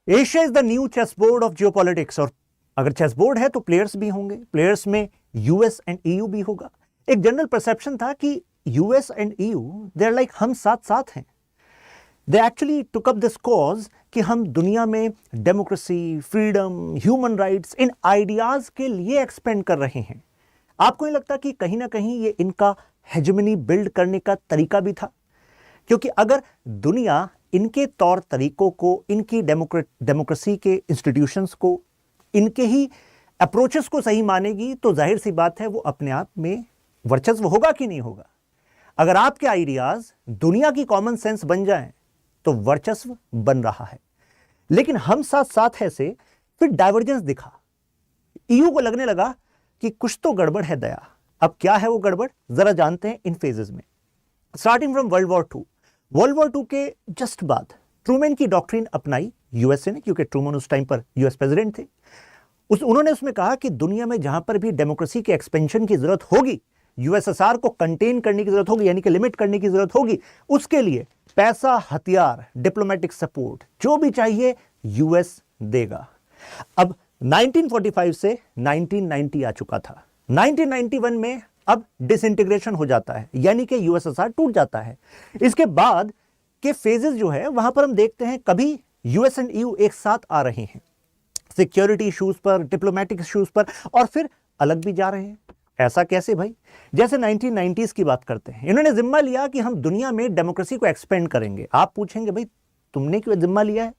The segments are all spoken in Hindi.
Asia is the new chessboard of geopolitics. और अगर चेस बोर्ड है तो प्लेयर्स भी होंगे, प्लेयर्स में यूएस एंड ईयू भी होगा। एक जनरल परसेप्शन था कि US and EU they are like हम साथ साथ हैं। They actually took up this cause कि हम दुनिया में डेमोक्रेसी, फ्रीडम, ह्यूमन राइट्स, इन आइडियाज के लिए एक्सपेंड कर रहे हैं। आपको नहीं लगता कि कहीं ना कहीं ये इनका हेजेमनी बिल्ड करने का तरीका भी था? क्योंकि अगर दुनिया इनके तौर तरीकों को, इनकी डेमोक्रेसी के इंस्टीट्यूशंस को, इनके ही अप्रोचेस को सही मानेगी तो जाहिर सी बात है वो अपने आप में वर्चस्व होगा कि नहीं होगा। अगर आपके आइडियाज दुनिया की कॉमन सेंस बन जाएं तो वर्चस्व बन रहा है। लेकिन हम साथ साथ है से फिर डाइवर्जेंस दिखा। ईयू को लगने लगा कि कुछ तो गड़बड़ है दया। अब क्या है वो गड़बड़, जरा जानते हैं इन फेजेस में। Starting from World War two के जस्ट बाद ट्रूमैन की डॉक्ट्रिन अपनाई यूएसए ने, क्योंकि ट्रूमैन उस टाइम पर यूएस प्रेसिडेंट थे। उन्होंने उसमें कहा कि दुनिया में जहां पर भी डेमोक्रेसी के एक्सपेंशन की जरूरत होगी, यूएसएसआर को कंटेन करने की जरूरत होगी, यानी कि लिमिट करने की जरूरत होगी, उसके लिए पैसा, हथियार, डिप्लोमेटिक सपोर्ट जो भी चाहिए यूएस देगा। अब 1945 से 1990 आ चुका था। 1991 में अब डिसइंटीग्रेशन हो जाता है, यानी कि यूएसएसआर टूट जाता है। इसके बाद के फेजेस जो है वहां पर हम देखते हैं कभी यूएस एंड ईयू एक साथ आ रहे हैं सिक्योरिटी इश्यूज पर, डिप्लोमेटिक इश्यूज पर, और फिर अलग भी जा रहे हैं। ऐसा कैसे भाई? जैसे 1990s की बात करते हैं, इन्होंने जिम्मा लिया कि हम दुनिया में डेमोक्रेसी को एक्सपेंड करेंगे। आप पूछेंगे भाई तुमने क्यों जिम्मा लिया है?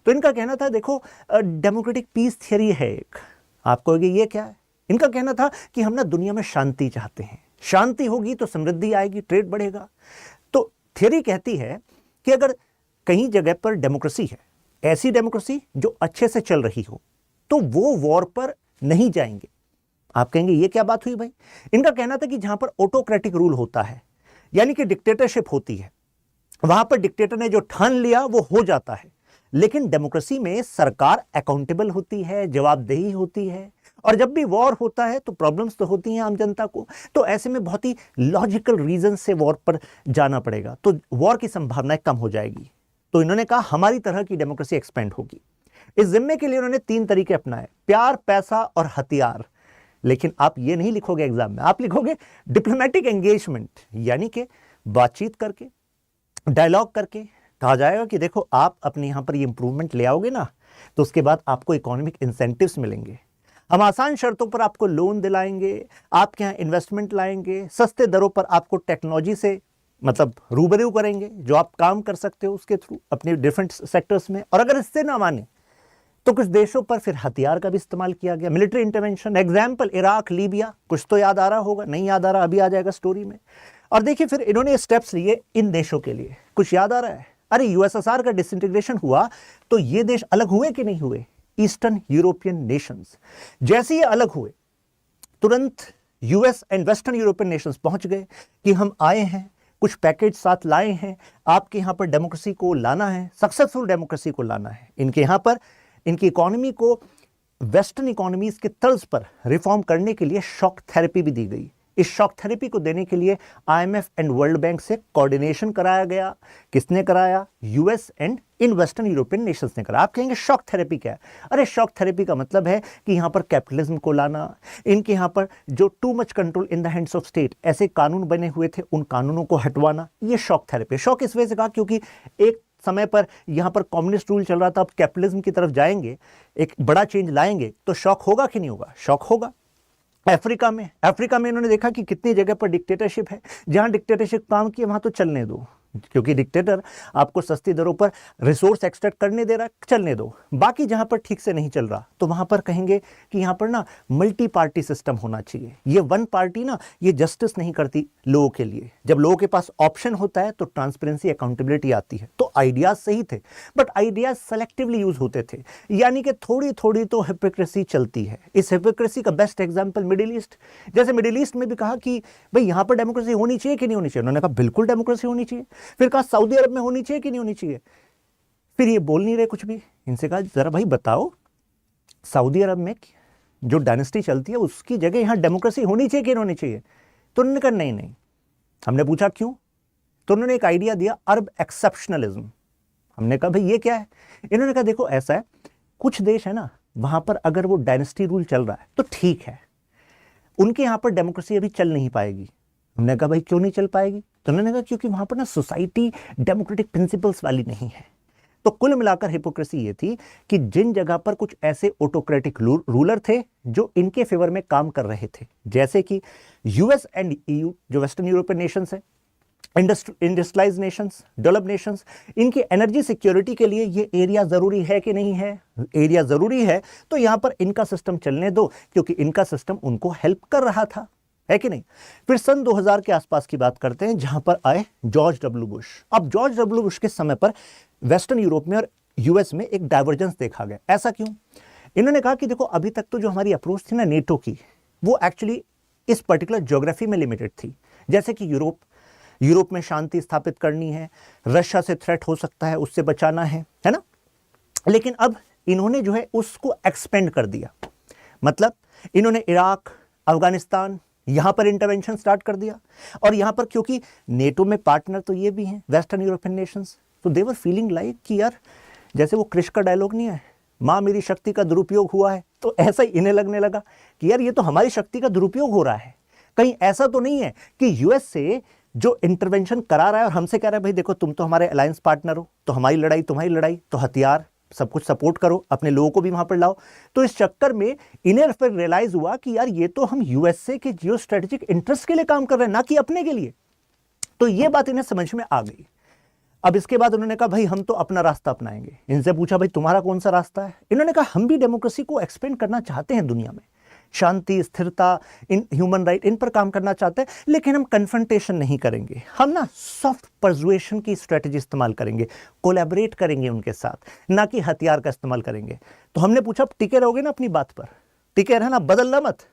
तो इनका कहना था देखो डेमोक्रेटिक पीस थियरी है एक। आप कहोगे ये क्या है? इनका कहना था कि हम ना दुनिया में शांति चाहते हैं, शांति होगी तो समृद्धि आएगी, ट्रेड बढ़ेगा। तो थियरी कहती है कि अगर कहीं जगह पर डेमोक्रेसी है, ऐसी डेमोक्रेसी जो अच्छे से चल रही हो, तो वो वॉर पर नहीं जाएंगे। आप कहेंगे ये क्या बात हुई भाई? इनका कहना था कि जहां पर ऑटोक्रेटिक रूल होता है, यानी कि डिक्टेटरशिप होती है, वहां पर डिक्टेटर ने जो ठान लिया वो हो जाता है। लेकिन डेमोक्रेसी में सरकार अकाउंटेबल होती है, जवाबदेही होती है, और जब भी वॉर होता है तो प्रॉब्लम्स तो होती हैं आम जनता को। तो ऐसे में बहुत ही लॉजिकल रीजन से वॉर पर जाना पड़ेगा, तो वॉर की संभावनाएं कम हो जाएगी। तो इन्होंने कहा हमारी तरह की डेमोक्रेसी एक्सपेंड होगी। इस जिम्मे के लिए उन्होंने 3 तरीके अपनाए, प्यार, पैसा और हथियार। लेकिन आप ये नहीं लिखोगे एग्जाम में, आप लिखोगे डिप्लोमेटिक एंगेजमेंट, यानी कि बातचीत करके, डायलॉग करके। कहा जाएगा कि देखो आप अपने यहां पर ये इंप्रूवमेंट ले आओगे ना, तो उसके बाद आपको इकोनॉमिक इंसेंटिव्स मिलेंगे, हम आसान शर्तों पर आपको लोन दिलाएंगे, आपके यहाँ इन्वेस्टमेंट लाएंगे, सस्ते दरों पर आपको टेक्नोलॉजी से मतलब रूबरू करेंगे, जो आप काम कर सकते हो उसके थ्रू अपने डिफरेंट सेक्टर्स में। और अगर इससे ना माने तो कुछ देशों पर फिर हथियार का भी इस्तेमाल किया गया, military intervention. Example Iraq, Libya, कुछ तो याद आ रहा होगा, नहीं याद आ रहा अभी आ जाएगा स्टोरी में। और देखिए फिर इन्होंने स्टेप्स लिए इन देशों के लिए। कुछ याद आ रहा है? अरे यूएसएसआर का डिसइंटीग्रेशन हुआ तो ये देश अलग हुए कि नहीं हुए? Eastern European Nations. जैसे ये अलग हुए तुरंत US and western European Nations पहुंच गए कि हम आए हैं, कुछ पैकेज साथ लाए हैं, आपके यहां पर डेमोक्रेसी को लाना है, सक्सेसफुल डेमोक्रेसी को लाना है। इनके यहां पर इनकी इकोनॉमी को वेस्टर्न इकोनॉमीज के तर्ज पर रिफॉर्म करने के लिए शॉक थेरेपी भी दी गई। इस शॉक थेरेपी को देने के लिए आईएमएफ एंड वर्ल्ड बैंक से कोऑर्डिनेशन कराया गया। किसने कराया? US and in western European Nations ने कराया। आप कहेंगे शॉक थेरेपी क्या है? अरे शॉक थेरेपी का मतलब है कि यहां पर कैपिटलिज्म को लाना, इनके यहां पर जो too much control in the hands of state, ऐसे कानून बने हुए थे उन कानूनों को हटवाना, ये शॉक थेरेपी। शॉक इस वजह से कहा क्योंकि एक समय पर यहां पर कम्युनिस्ट रूल चल रहा था, अब कैपिटलिज्म की तरफ जाएंगे, एक बड़ा चेंज लाएंगे, तो शॉक होगा कि नहीं होगा? शॉक होगा। अफ्रीका में इन्होंने देखा कि कितनी जगह पर डिक्टेटरशिप है, जहां डिक्टेटरशिप काम की वहां तो चलने दो, क्योंकि डिक्टेटर आपको सस्ती दरों पर रिसोर्स एक्सट्रैक्ट करने दे रहा है, चलने दो। बाकी जहां पर ठीक से नहीं चल रहा तो वहां पर कहेंगे कि यहां पर ना मल्टी पार्टी सिस्टम होना चाहिए। ये वन पार्टी ना ये जस्टिस नहीं करती लोगों के लिए। जब लोगों के पास ऑप्शन होता है तो ट्रांसपेरेंसी, अकाउंटेबिलिटी आती है। तो आइडियाज सही थे, बट आइडियाज सेलेक्टिवली यूज होते थे, यानी कि थोड़ी थोड़ी तो हिपोक्रेसी चलती है। इस हिपोक्रेसी का बेस्ट एग्जाम्पल मिडिल ईस्ट। जैसे मिडिल ईस्ट में भी कहा कि भाई यहां पर डेमोक्रेसी होनी चाहिए कि नहीं होनी चाहिए? उन्होंने कहा बिल्कुल डेमोक्रेसी होनी चाहिए। फिर कहा सऊदी अरब में होनी चाहिए कि नहीं होनी चाहिए? फिर ये बोल नहीं रहे कुछ भी। इनसे कहा जरा भाई बताओ, सऊदी अरब में जो डायनेस्टी चलती है उसकी जगह यहां डेमोक्रेसी होनी चाहिए कि नहीं होनी चाहिए? तो उन्होंने कहा नहीं। हमने पूछा क्यों? तो उन्होंने एक आइडिया दिया, अरब एक्सेप्शनलिज्म। हमने कहा भाई ये क्या है? इन्होंने कहा देखो ऐसा है, कुछ देश है ना वहां पर अगर वो डायनेस्टी रूल चल रहा है तो ठीक है, उनके यहाँ पर डेमोक्रेसी अभी चल नहीं पाएगी। हमने कहा भाई क्यों नहीं चल पाएगी? तो उन्होंने कहा क्योंकि वहां पर ना सोसाइटी डेमोक्रेटिक प्रिंसिपल्स वाली नहीं है। तो कुल मिलाकर हिपोक्रेसी ये थी कि जिन जगह पर कुछ ऐसे ऑटोक्रेटिक रूलर थे जो इनके फेवर में काम कर रहे थे, जैसे कि यूएस एंड ईयू जो वेस्टर्न यूरोपियन नेशंस है, इंडस्ट्रियलाइज्ड नेशंस, डेवलप नेशंस, इनकी एनर्जी सिक्योरिटी के लिए ये एरिया जरूरी है कि नहीं है? एरिया जरूरी है, तो यहां पर इनका सिस्टम चलने दो, क्योंकि इनका सिस्टम उनको हेल्प कर रहा था, है कि नहीं? फिर सन 2000 के आसपास की बात करते हैं, जहां पर आए जॉर्ज डब्ल्यू बुश। अब जॉर्ज डब्ल्यू बुश के समय पर वेस्टर्न यूरोप में और यूएस में एक डाइवर्जेंस देखा गया। ऐसा क्यों? इन्होंने कहा कि देखो अभी तक तो जो हमारी अप्रोच थी ना नेटो की, वो एक्चुअली इस पर्टिकुलर ज्योग्राफी में लिमिटेड थी। जैसे कि यूरोप में शांति स्थापित करनी है, रशिया से थ्रेट हो सकता है, उससे बचाना है ना? लेकिन अब इन्होंने जो है उसको एक्सपेंड कर दिया। मतलब इन्होंने इराक, अफगानिस्तान, यहां पर इंटरवेंशन स्टार्ट कर दिया। और यहां पर क्योंकि नेटो में पार्टनर तो ये भी हैं वेस्टर्न यूरोपियन नेशंस, तो दे वर फीलिंग लाइक कि यार जैसे वो क्रिश का डायलॉग नहीं है, माँ मेरी शक्ति का दुरुपयोग हुआ है, तो ऐसा ही इन्हें लगने लगा कि यार ये तो हमारी शक्ति का दुरुपयोग हो रहा है। कहीं ऐसा तो नहीं है कि यूएस से जो इंटरवेंशन करा रहा है और हमसे कह रहा है भाई देखो तुम तो हमारे अलायंस पार्टनर हो, तो हमारी लड़ाई तुम्हारी लड़ाई, तो हथियार सब कुछ सपोर्ट करो, अपने लोगों को भी वहां पर लाओ। तो इस चक्कर में इन्हें फिर रियलाइज हुआ कि यार ये तो हम यूएसए के जियो स्ट्रेटेजिक इंटरेस्ट के लिए काम कर रहे हैं, ना कि अपने के लिए। तो ये बात इन्हें समझ में आ गई। अब इसके बाद उन्होंने कहा भाई हम तो अपना रास्ता अपनाएंगे। इनसे पूछा भाई तुम्हारा कौन सा रास्ता है? इन्होंने कहा हम भी डेमोक्रेसी को एक्सपेंड करना चाहते हैं दुनिया में, शांति, स्थिरता, इन ह्यूमन राइट, इन पर काम करना चाहते हैं, लेकिन हम कन्फ्रंटेशन नहीं करेंगे, हम ना सॉफ्ट परसुएशन की स्ट्रेटजी इस्तेमाल करेंगे, कोलैबोरेट करेंगे उनके साथ, ना कि हथियार का इस्तेमाल करेंगे। तो हमने पूछा टिके रहोगे ना अपनी बात पर? टिके रहना, बदलना मत।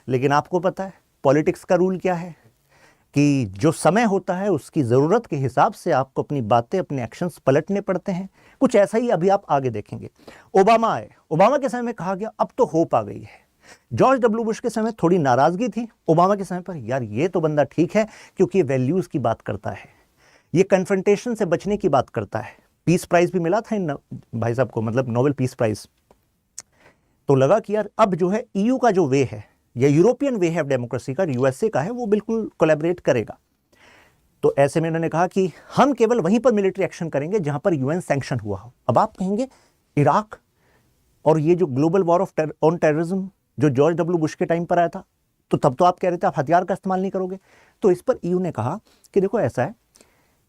लेकिन आपको पता है पॉलिटिक्स का रूल क्या है कि जो समय होता है उसकी ज़रूरत के हिसाब से आपको अपनी बातें, अपने एक्शंस पलटने पड़ते हैं। कुछ ऐसा ही अभी आप आगे देखेंगे। ओबामा आए, ओबामा के समय में कहा गया अब तो होप आ गई है। जॉर्ज डब्ल्यू बुश के समय थोड़ी नाराजगी थी, ओबामा के समय पर यार ये तो बंदा ठीक है क्योंकि ये वैल्यूज की बात करता है, ये कन्फ्रंटेशन से बचने की बात करता है। पीस प्राइज भी मिला था इन भाई साहब को, मतलब नोबेल पीस प्राइज। तो लगा कि यार अब जो है ईयू का जो वे है या यूरोपियन वे है डेमोक्रेसी का, यूएसए का है, वो बिल्कुल कोलैबोरेट करेगा। तो ऐसे में उन्होंने कहा कि हम केवल वहीं पर मिलिट्री एक्शन करेंगे जहां पर यूएन सैंक्शन हुआ हो। अब आप कहेंगे इराक और ये जो ग्लोबल वॉर ऑन टेररिज्म जो जॉर्ज डब्ल्यू बुश के टाइम पर आया था, तो तब तो आप कह रहे थे आप हथियार का इस्तेमाल नहीं करोगे। तो इस पर ईयू ने कहा कि देखो ऐसा है,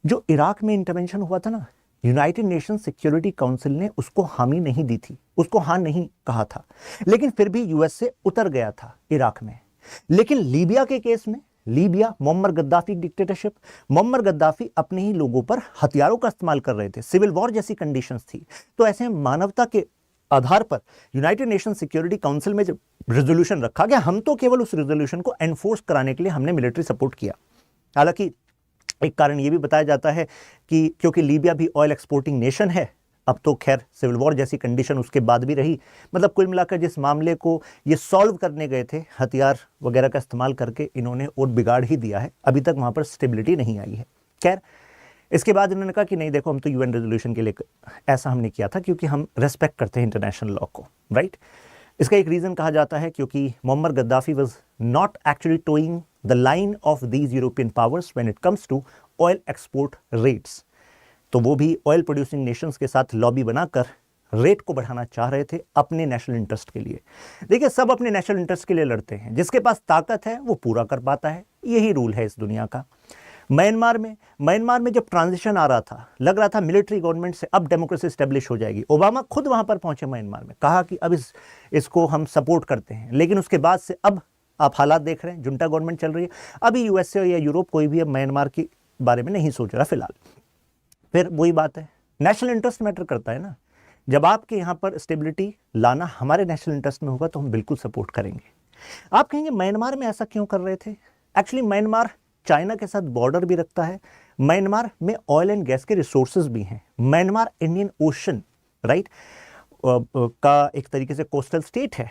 जो इराक में इंटरवेंशन हुआ था ना, यूनाइटेड नेशन सिक्योरिटी काउंसिल ने उसको हामी नहीं दी थी, उसको हाँ नहीं कहा था, लेकिन फिर भी यूएस से उतर गया था इराक में। लेकिन लीबिया के केस में, Libya Moammar Gaddafi dictatorship, Moammar Gaddafi अपने ही लोगों पर हथियारों का इस्तेमाल कर रहे थे, सिविल वॉर जैसी कंडीशंस थी। तो ऐसे मानवता के आधार पर यूनाइटेड नेशन सिक्योरिटी काउंसिल में जब रेजोल्यूशन रखा गया, हम तो केवल उस रेजोल्यूशन को एनफोर्स कराने के लिए हमने मिलिट्री सपोर्ट किया। हालांकि एक कारण यह भी बताया जाता है कि क्योंकि लीबिया भी ऑयल एक्सपोर्टिंग नेशन है, अब तो खैर सिविल वॉर जैसी कंडीशन उसके बाद भी रही, मतलब कुल मिलाकर जिस मामले को ये सॉल्व करने गए थे हथियार वगैरह का इस्तेमाल करके, इन्होंने और बिगाड़ ही दिया है। अभी तक वहाँ पर स्टेबिलिटी नहीं आई है। खैर इसके बाद इन्होंने कहा कि नहीं देखो हम तो यूएन रेजोल्यूशन के लिए ऐसा हमने किया था क्योंकि हम रेस्पेक्ट करते हैं इंटरनेशनल लॉ को, राइट। इसका एक रीज़न कहा जाता है क्योंकि Muammar Gaddafi was not actually toeing the line of these European powers when it comes to oil export rates. तो वो भी ऑयल प्रोड्यूसिंग नेशंस के साथ लॉबी बनाकर रेट को बढ़ाना चाह रहे थे अपने नेशनल इंटरेस्ट के लिए। देखिए सब अपने नेशनल इंटरेस्ट के लिए लड़ते हैं, जिसके पास ताकत है वो पूरा कर पाता है, यही रूल है इस दुनिया का। म्यांमार में जब ट्रांजिशन आ रहा था, लग रहा था मिलिट्री गवर्नमेंट से अब डेमोक्रेसी स्टेब्लिश हो जाएगी, ओबामा खुद वहां पर पहुंचे म्यांमार में, कहा कि अब इसको हम सपोर्ट करते हैं। लेकिन उसके बाद से अब आप हालात देख रहे हैं, जुंटा गवर्नमेंट चल रही है। अभी यूएसए या यूरोप कोई भी अब म्यांमार के बारे में नहीं सोच रहा फिलहाल। फिर वही बात है, नेशनल इंटरेस्ट मैटर करता है ना। जब आपके यहाँ पर स्टेबिलिटी लाना हमारे नेशनल इंटरेस्ट में होगा तो हम बिल्कुल सपोर्ट करेंगे। आप कहेंगे म्यांमार में ऐसा क्यों कर रहे थे? एक्चुअली म्यांमार चाइना के साथ बॉर्डर भी रखता है, म्यांमार में ऑयल एंड गैस के रिसोर्सेज भी हैं, म्यांमार इंडियन ओशन राइट का एक तरीके से कोस्टल स्टेट है।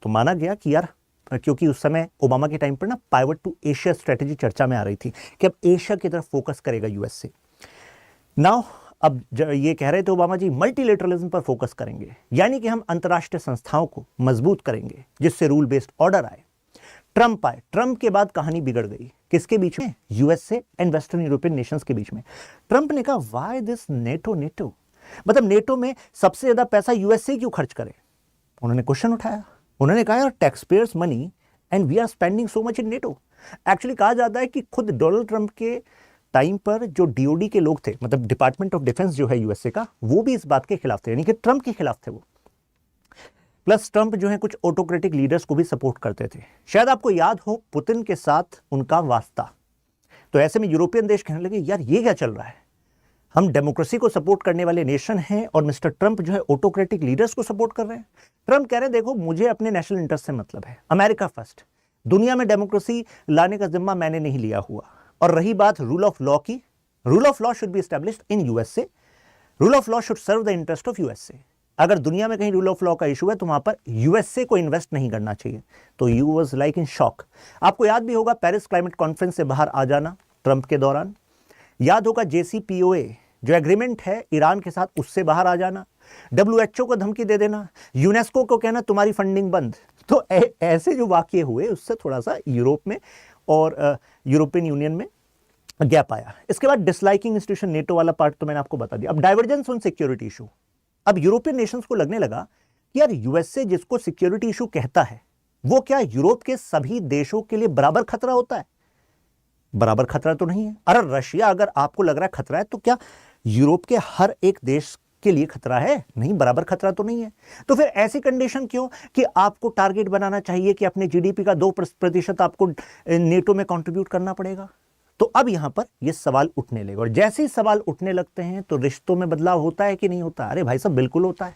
तो माना गया कि यार क्योंकि उस समय ओबामा के टाइम पर ना पाइवट टू एशिया स्ट्रेटेजी चर्चा में आ रही थी कि अब एशिया की तरफ फोकस करेगा यूएसए। नाउ अब ये कह रहे थे ओबामा जी मल्टीलेटरलिज्म पर फोकस करेंगे, यानी कि हम अंतर्राष्ट्रीय संस्थाओं को मजबूत करेंगे जिससे रूल बेस्ड ऑर्डर आए। ट्रंप आए, ट्रंप के बाद कहानी बिगड़ गई। किसके बीच में? USA and western European Nations के बीच में। ट्रंप ने कहा व्हाई दिस नेटो, मतलब नेटो में सबसे ज्यादा पैसा यूएसए क्यों खर्च करे? उन्होंने क्वेश्चन उठाया, उन्होंने कहा यार taxpayers money and we are spending so much in NATO. Actually कहा जाता है कि खुद डोनाल्ड ट्रंप के टाइम पर जो डीओडी के लोग थे, मतलब डिपार्टमेंट ऑफ डिफेंस जो है यूएसए का, वो भी इस बात के खिलाफ थे, यानी कि ट्रंप के खिलाफ थे वो। प्लस ट्रंप जो है कुछ ऑटोक्रेटिक लीडर्स को भी सपोर्ट करते थे। शायद आपको याद हो पुतिन के साथ उनका वास्ता। तो ऐसे में यूरोपियन देश कहने लगे यार ये क्या चल रहा है, हम डेमोक्रेसी को सपोर्ट करने वाले नेशन हैं और मिस्टर ट्रंप जो है ऑटोक्रेटिक लीडर्स को सपोर्ट कर रहे हैं। ट्रंप कह रहे हैं देखो मुझे अपने नेशनल इंटरेस्ट से मतलब है, अमेरिका फर्स्ट, दुनिया में डेमोक्रेसी लाने का जिम्मा मैंने नहीं लिया हुआ। और रही बात रूल ऑफ लॉ की, rule of law should be established in USA, rule of law should serve the interest of USA. अगर दुनिया में कहीं रूल ऑफ लॉ का इशू है तो वहां पर यूएसए को इन्वेस्ट नहीं करना चाहिए। तो you was like in shock. आपको याद भी होगा पेरिस क्लाइमेट कॉन्फ्रेंस से बाहर आ जाना ट्रंप के दौरान, याद होगा JCPOA जो एग्रीमेंट है ईरान के साथ, उससे बाहर आ जाना, WHO को धमकी दे देना, यूनेस्को को कहना तुम्हारी फंडिंग बंद। तो ऐसे जो वाकये हुए उससे थोड़ा सा यूरोप में और यूरोपियन यूनियन में गैप आया। इसके बाद डिसलाइकिंग इंस्टीट्यूशन नेटो वाला पार्ट तो मैंने आपको बता दिया। अब डाइवर्जेंस ऑन सिक्योरिटी इशू। अब यूरोपियन नेशंस को लगने लगा कि यार यूएसए जिसको सिक्योरिटी इशू कहता है वो क्या यूरोप के सभी देशों के लिए बराबर खतरा होता है? बराबर खतरा तो नहीं है। अरे रशिया अगर आपको लग रहा है खतरा है तो क्या यूरोप के हर एक देश के लिए खतरा है? नहीं, बराबर खतरा तो नहीं है। तो फिर ऐसी कंडीशन क्यों कि आपको टारगेट बनाना चाहिए कि अपने जीडीपी का 2% आपको नेटो में कंट्रीब्यूट करना पड़ेगा? तो अब यहां पर यह सवाल उठने लगेगा, और जैसे ही सवाल उठने लगते हैं तो रिश्तों में बदलाव होता है कि नहीं होता? अरे भाई साहब बिल्कुल होता है।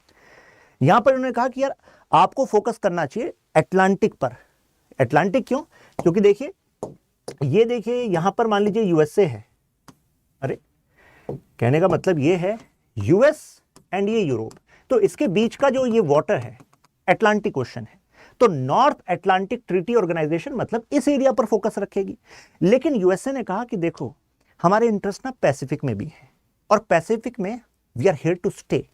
यहां पर उन्होंने कहा कि यार आपको फोकस करना चाहिए अटलांटिक पर। अटलांटिक क्यों? क्योंकि देखिए ये देखिए यहां पर मान लीजिए यूएसए है, अरे कहने का मतलब ये है यूएस एंड ये यूरोप, तो इसके बीच का जो ये वाटर है अटलांटिक ओशन है, तो नॉर्थ अटलांटिक ट्रीटी ऑर्गेनाइजेशन मतलब इस एरिया पर फोकस रखेगी। लेकिन यूएसए ने कहा कि देखो हमारे इंटरेस्ट ना पैसिफिक में भी है, और पैसिफिक में we are here to stay,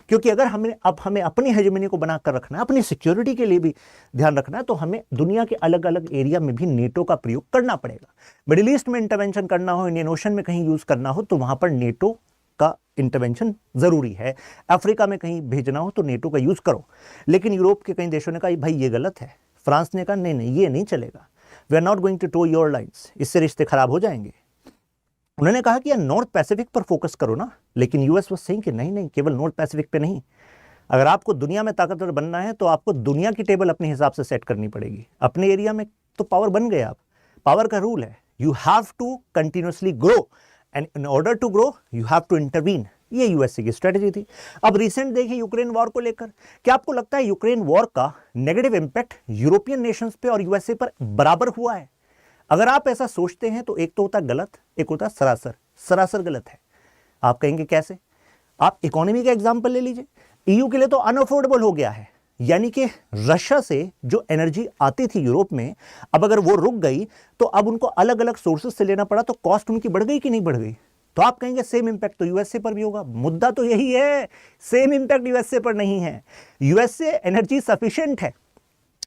क्योंकि अगर हमें अपनी हेजेमनी को बनाकर रखना है, अपनी सिक्योरिटी के लिए भी ध्यान रखना है, तो हमें दुनिया के अलग अलग एरिया में भी नेटो का प्रयोग करना पड़ेगा। मिडिल ईस्ट में इंटरवेंशन करना हो, इंडियन ओशन में कहीं यूज करना हो तो वहां पर नेटो का इंटरवेंशन जरूरी है। अफ्रीका में कहीं भेजना हो तो नेटो का यूज करो। लेकिन यूरोप के कई देशों ने कहा भाई ये गलत है। फ्रांस ने कहा नहीं नहीं ये नहीं चलेगा, we are not going to toe your lines, इससे रिश्ते खराब हो जाएंगे। उन्होंने कहा कि यार नॉर्थ पैसिफिक पर फोकस करो ना, लेकिन यूएस वाज सेइंग कि नहीं नहीं केवल नॉर्थ पैसिफिक पे नहीं, अगर आपको दुनिया में ताकतवर बनना है तो आपको दुनिया की टेबल अपने हिसाब से सेट करनी पड़ेगी। अपने एरिया में तो पावर बन गए आप, पावर का रूल है you have to continuously grow and in order to grow you have to intervene. ये यूएसए की स्ट्रेटेजी थी। अब रिसेंट देखिए यूक्रेन वॉर को लेकर, क्या आपको लगता है यूक्रेन वॉर का नेगेटिव इंपैक्ट यूरोपियन नेशंस पे और यूएसए पर बराबर हुआ है? अगर आप ऐसा सोचते हैं तो एक तो होता गलत, एक होता सरासर गलत है। आप कहेंगे कैसे? आप इकोनॉमी का एग्जांपल ले लीजिए। ईयू के लिए तो अनअफोर्डेबल हो गया है, यानी कि रशिया से जो एनर्जी आती थी यूरोप में, अब अगर वो रुक गई तो अब उनको अलग अलग सोर्सेज से लेना पड़ा, तो कॉस्ट उनकी बढ़ गई कि नहीं बढ़ गई? तो आप कहेंगे सेम इंपैक्ट तो यूएसए पर भी होगा। मुद्दा तो यही है, सेम इंपैक्ट यूएसए पर नहीं है। यूएसए एनर्जी सफिशिएंट है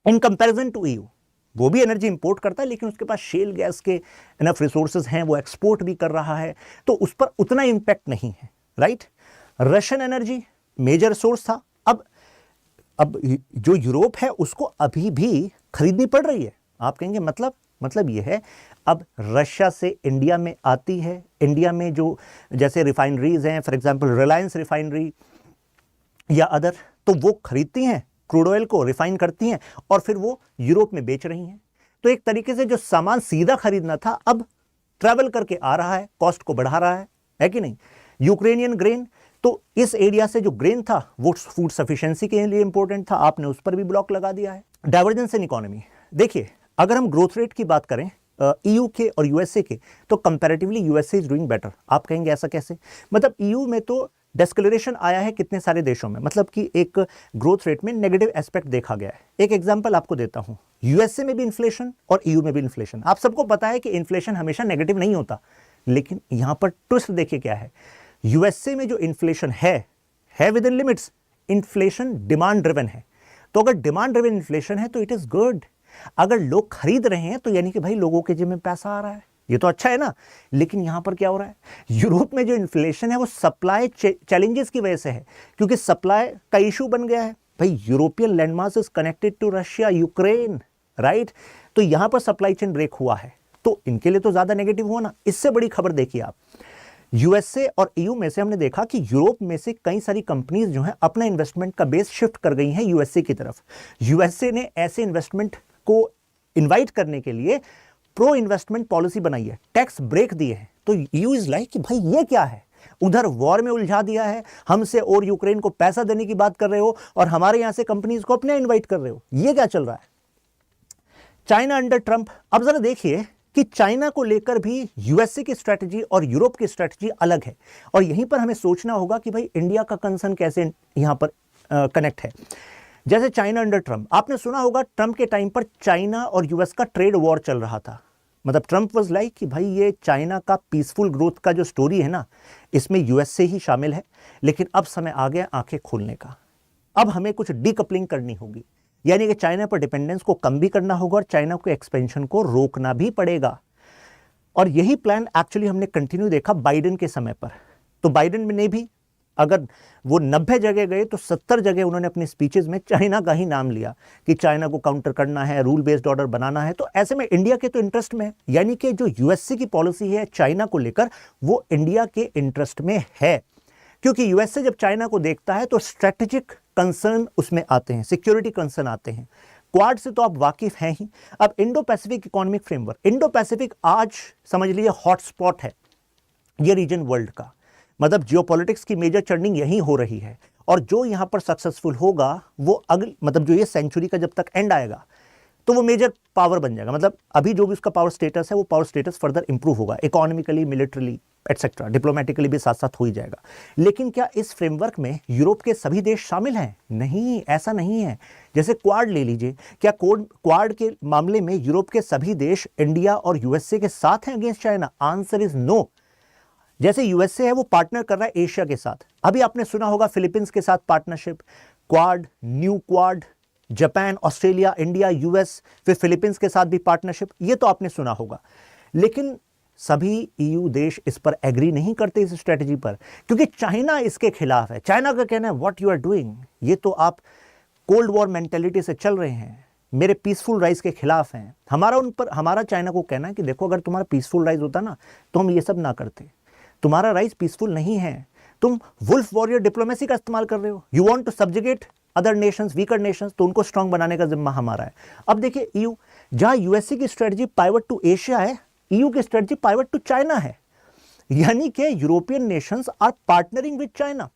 इन कंपैरिजन टू ईयू। वो भी एनर्जी इंपोर्ट करता है, लेकिन उसके पास शेल गैस के इनफ रिसोर्सेज हैं, वो एक्सपोर्ट भी कर रहा है, तो उस पर उतना इंपैक्ट नहीं है, right? Russian energy major source था, अब जो यूरोप है उसको अभी भी खरीदनी पड़ रही है। आप कहेंगे मतलब ये है अब रशिया से इंडिया में आती है, इंडिया में जो जैसे रिफाइनरीज हैं, फॉर एग्जांपल रिलायंस रिफाइनरी या अदर, तो वो खरीदती हैं क्रूड ऑयल को, रिफाइन करती हैं और फिर वो यूरोप में बेच रही हैं। तो एक तरीके से जो सामान सीधा खरीदना था अब ट्रैवल करके आ रहा है, कॉस्ट को बढ़ा रहा है कि नहीं? यूक्रेनियन ग्रेन, तो इस एरिया से जो ग्रेन था वो फूड सफिशिएंसी के लिए इंपॉर्टेंट था, आपने उस पर भी ब्लॉक लगा दिया है। डाइवर्जेंस इन इकोनॉमी, देखिए अगर हम ग्रोथ रेट की बात करें ईयू के और यूएसए के, तो comparatively USA is doing better. आप कहेंगे ऐसा कैसे? मतलब ईयू में तो डेस्कलरेशन आया है कितने सारे देशों में, मतलब कि एक ग्रोथ रेट में नेगेटिव एस्पेक्ट देखा गया है। एक एग्जांपल आपको देता हूं, यूएसए में भी इन्फ्लेशन और ईयू में भी इन्फ्लेशन। आप सबको पता है कि इन्फ्लेशन हमेशा नेगेटिव नहीं होता, लेकिन यहां पर ट्विस्ट देखिए क्या है। यूएसए में जो इन्फ्लेशन है with in limits, inflation demand driven है। तो अगर डिमांड ड्रिवन इन्फ्लेशन है तो इट इज गुड। अगर लोग खरीद रहे हैं तो यानी कि भाई लोगों के जेब में पैसा आ रहा है, ये तो अच्छा है ना। लेकिन यहां पर क्या हो रहा है, यूरोप में जो इन्फ्लेशन है वो सप्लाई चैलेंजेस की वजह से है, क्योंकि सप्लाई का इशू बन गया है। भाई European landmass is connected to Russia, Ukraine, right. तो यहां पर सप्लाई चेन ब्रेक हुआ है, तो इनके लिए तो ज्यादा नेगेटिव हुआ ना। इससे बड़ी खबर देखिए आप, यूएसए और ईयू में से हमने देखा कि यूरोप में से कई सारी कंपनीज जो हैं अपना इन्वेस्टमेंट का बेस शिफ्ट कर गई हैं यूएसए की तरफ। यूएसए ने ऐसे इन्वेस्टमेंट को इनवाइट करने के लिए प्रो इन्वेस्टमेंट पॉलिसी बनाई है, टैक्स ब्रेक दिए हैं। तो ईयू इज लाइक कि भाई ये क्या है, उधर वॉर में उलझा दिया है हमसे और यूक्रेन को पैसा देने की बात कर रहे हो और हमारे यहां से कंपनीज को अपने इनवाइट कर रहे हो, ये क्या चल रहा है। चाइना अंडर ट्रंप, अब जरा देखिए कि चाइना को लेकर भी यूएसए की स्ट्रेटजी और यूरोप की स्ट्रेटजी अलग है, और यहीं पर हमें सोचना होगा कि भाई इंडिया का कंसर्न कैसे यहां पर कनेक्ट है। जैसे चाइना अंडर ट्रंप, आपने सुना होगा ट्रंप के टाइम पर चाइना और यूएस का ट्रेड वॉर चल रहा था। मतलब ट्रंप वाज लाइक कि भाई ये चाइना का पीसफुल ग्रोथ का जो स्टोरी है ना, इसमें यूएसए ही शामिल है। लेकिन अब समय आ गया आंखें खोलने का, अब हमें कुछ डीकपलिंग करनी होगी, यानी कि चाइना पर डिपेंडेंस को कम भी करना होगा और चाइना के एक्सपेंशन को रोकना भी पड़ेगा। और यही प्लान एक्चुअली हमने कंटिन्यू देखा बाइडेन के समय पर। तो बाइडेन ने भी, अगर वो 90 जगह गए तो 70 जगह उन्होंने अपनी स्पीचेस में चाइना का ही नाम लिया कि चाइना को काउंटर करना है, रूल बेस्ड ऑर्डर बनाना है। तो ऐसे में इंडिया के तो इंटरेस्ट में है, यानी कि जो यूएसए की पॉलिसी है चाइना को लेकर वो इंडिया के इंटरेस्ट में है, क्योंकि यूएसए जब चाइना को देखता है तो स्ट्रेटेजिक कंसर्न उसमें आते हैं, सिक्योरिटी कंसर्न आते हैं। क्वाड से तो आप वाकिफ हैं ही। अब Indo Pacific economic framework, Indo Pacific आज समझ लीजिए हॉटस्पॉट है ये रीजन वर्ल्ड का। मतलब जियोपॉलिटिक्स की मेजर चर्निंग यहीं हो रही है, और जो यहां पर सक्सेसफुल होगा वो अगली, मतलब जो ये सेंचुरी का जब तक एंड आएगा तो वो मेजर पावर बन जाएगा। मतलब अभी जो भी उसका पावर स्टेटस है वो पावर स्टेटस फर्दर इंप्रूव होगा, इकोनॉमिकली, मिलिट्रली, एटसेट्रा, डिप्लोमेटिकली भी साथ साथ हो ही जाएगा। लेकिन क्या इस फ्रेमवर्क में यूरोप के सभी देश शामिल हैं? नहीं, ऐसा नहीं है। जैसे क्वाड ले लीजिए, क्या क्वाड के मामले में यूरोप के सभी देश इंडिया और यूएसए के साथ हैं against China? Answer is no. जैसे यूएसए है वो पार्टनर कर रहा है एशिया के साथ, अभी आपने सुना होगा फिलीपींस के साथ partnership, quad, new quad, Japan, Australia, India, US, फिर फिलीपींस के साथ भी पार्टनरशिप, ये तो आपने सुना होगा। लेकिन सभी ईयू देश इस पर एग्री नहीं करते, इस स्ट्रेटजी पर, क्योंकि चाइना इसके खिलाफ है। चाइना का कहना है व्हाट यू आर डूइंग, ये तो आप कोल्ड वॉर मेंटेलिटी से चल रहे हैं, मेरे पीसफुल राइज के खिलाफ हैं। हमारा चाइना को कहना है कि देखो अगर तुम्हारा पीसफुल राइज होता ना तो हम ये सब ना करते। तुम्हारा राइज पीसफुल नहीं है, तुम वुल्फ वॉरियर डिप्लोमेसी का इस्तेमाल कर रहे हो। You want to subjugate other nations, weaker nations, तो उनको स्ट्रांग बनाने का जिम्मा हमारा है। अब देखिए ईयू, जहां यूएसए की स्ट्रेटजी पाइवट टू एशिया है, ईयू की स्ट्रेटजी पाइवट टू चाइना है। यानी कि European nations are partnering with China.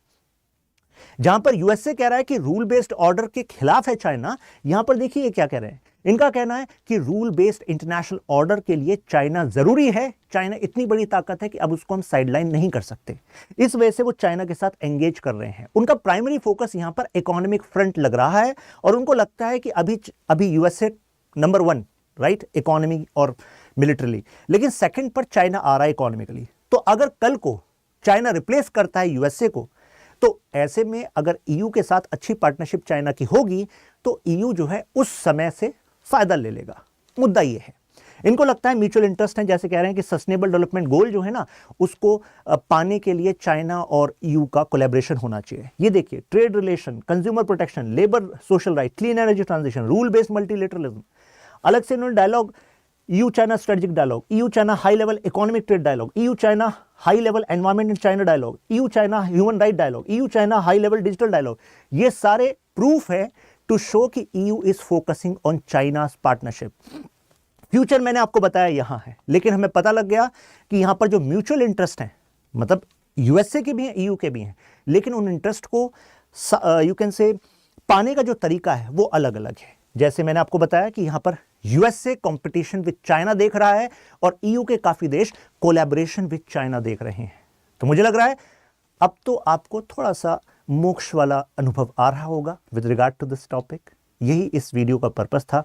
जहां पर यूएसए कह रहा है कि रूल बेस्ड ऑर्डर के खिलाफ है चाइना, यहां पर देखिए क्या कह रहे हैं। इनका कहना है कि रूल बेस्ड इंटरनेशनल ऑर्डर के लिए चाइना जरूरी है, चाइना इतनी बड़ी ताकत है कि अब उसको हम साइडलाइन नहीं कर सकते। इस वजह से वो चाइना के साथ एंगेज कर रहे हैं। उनका प्राइमरी फोकस यहां पर इकोनॉमिक फ्रंट लग रहा है, और उनको लगता है कि अभी यूएसए नंबर 1, राइट, इकोनॉमी और मिलिट्रली, लेकिन सेकंड पर चाइना आ रहा है इकोनॉमिकली। तो अगर कल को चाइना रिप्लेस करता है यूएसए को, तो ऐसे में अगर ईयू के साथ अच्छी पार्टनरशिप चाइना की होगी तो ईयू जो है उस समय से फायदा ले लेगा। मुद्दा ये है, इनको लगता है म्यूचुअल इंटरेस्ट है, जैसे कह रहे हैं कि सस्टेनेबल डेवलपमेंट गोल जो है ना उसको पाने के लिए चाइना और ईयू का कोलैबोरेशन होना चाहिए। ये देखिए, trade relation, consumer protection, labour social right, clean energy transition, rule based multilateralism, अलग से इन्होंने dialogue, EU China strategic dialogue, EU China high level economic trade dialogue, EU China high level environment and China dialogue, EU China human right dialogue, EU China high level digital dialogue, ये सारे प्रूफ है टू शो कि EU is focusing on China's partnership। Future मैंने आपको बताया यहां है, लेकिन हमें पता लग गया कि यहां पर जो म्यूचुअल इंटरेस्ट है, मतलब यूएसए के भी हैं, EU के भी हैं, लेकिन उन इंटरेस्ट को यू कैन से पाने का जो तरीका है वो अलग अलग है। जैसे मैंने आपको बताया कि यहां पर यूएसए कंपटीशन विद चाइना देख रहा है और ईयू के काफी देश कोलैबोरेशन विद चाइना देख रहे हैं। तो मुझे लग रहा है अब तो आपको थोड़ा सा मोक्ष वाला अनुभव आ रहा होगा with regard to this topic. यही इस वीडियो का पर्पस था।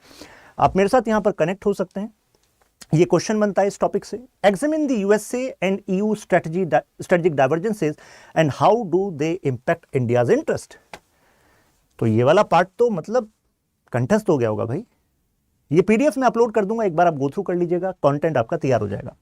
आप मेरे साथ यहां पर कनेक्ट हो सकते हैं। ये क्वेश्चन बनता है इस टॉपिक से। Examine the USA and EU strategic divergences and how do they impact India's interest. तो ये वाला पार्ट तो मतलब कंठस्थ हो गया होगा भाई। ये पीडीएफ में अपलोड कर दूंगा, एक बार आप गो थ्रू कर लीजिएगा, कंटेंट आपका तैयार हो जाएगा।